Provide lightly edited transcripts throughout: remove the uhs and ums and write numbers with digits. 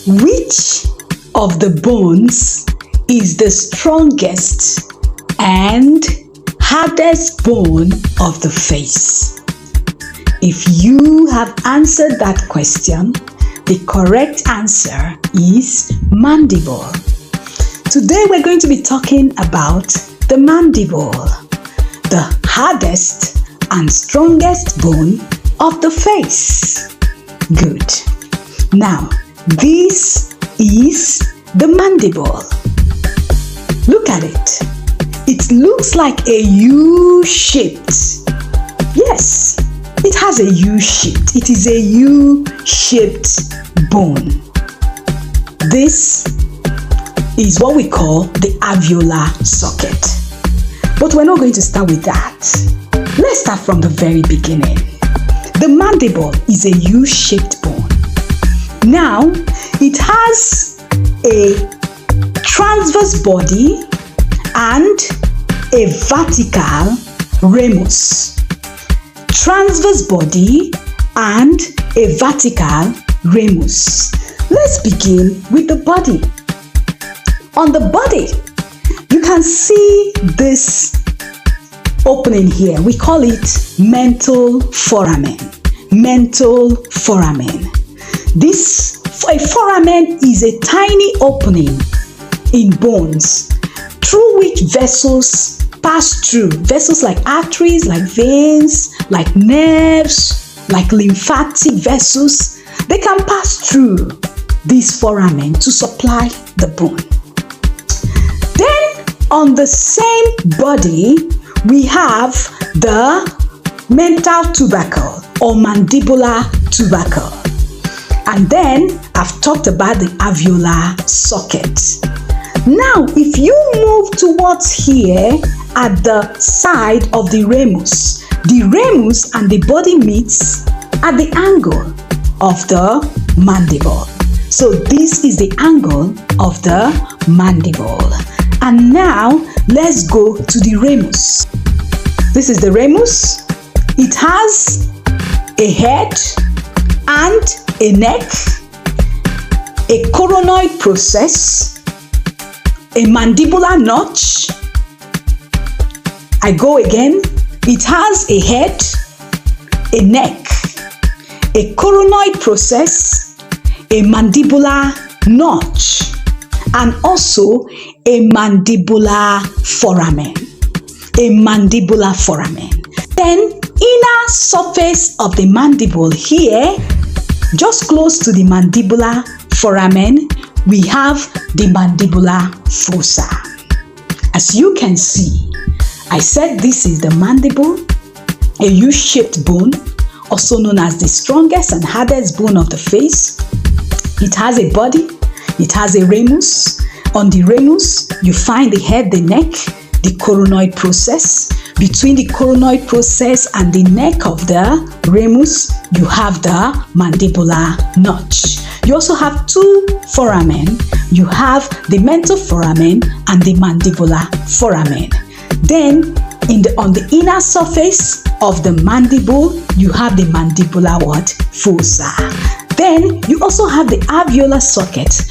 Which of the bones is the strongest and hardest bone of the face? If you have answered that question, the correct answer is mandible. Today we're going to be talking about the mandible, the hardest and strongest bone of the face. Good. Now, this is the mandible. Look at it. It looks like a U-shaped. Yes, it has a U-shaped. It is a U-shaped bone. This is what we call the alveolar socket. But we're not going to start with that. Let's start from the very beginning. The mandible is a U-shaped bone. Now, it has a transverse body and a vertical ramus. Transverse body and a vertical ramus. Let's begin with the body. On the body, you can see this opening here. We call it mental foramen. Mental foramen. A foramen is a tiny opening in bones through which vessels pass through. Vessels like arteries, like veins, like nerves, like lymphatic vessels. They can pass through this foramen to supply the bone. Then on the same body, we have the mental tubercle or mandibular tubercle. And then I've talked about the alveolar socket. Now, if you move towards here at the side of the ramus and the body meets at the angle of the mandible. So this is the angle of the mandible. And now let's go to the ramus. This is the ramus. It has a head and a neck, a coronoid process, a mandibular notch. I go again. It has a head, a neck, a coronoid process, a mandibular notch, and also a mandibular foramen. A mandibular foramen. Then inner surface of the mandible here, just close to the mandibular foramen, we have the mandibular fossa. As you can see, I said this is the mandible, a U-shaped bone, also known as the strongest and hardest bone of the face. It has a body, it has a ramus. On the ramus, you find the head, the neck, the coronoid process. Between the coronoid process and the neck of the ramus, you have the mandibular notch. You also have two foramen. You have the mental foramen and the mandibular foramen. Then, on the inner surface of the mandible, you have the mandibular fossa. Then, you also have the alveolar socket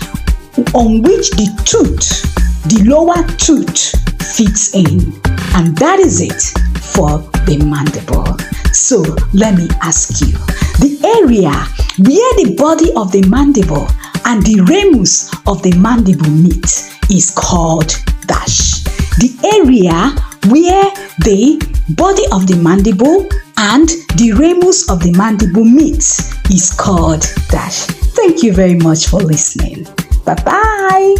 on which the tooth, the lower tooth, fits in. And that is it for the mandible. So let me ask you, the area where the body of the mandible and the ramus of the mandible meet is called dash. The area where the body of the mandible and the ramus of the mandible meet is called dash. Thank you very much for listening. Bye-bye.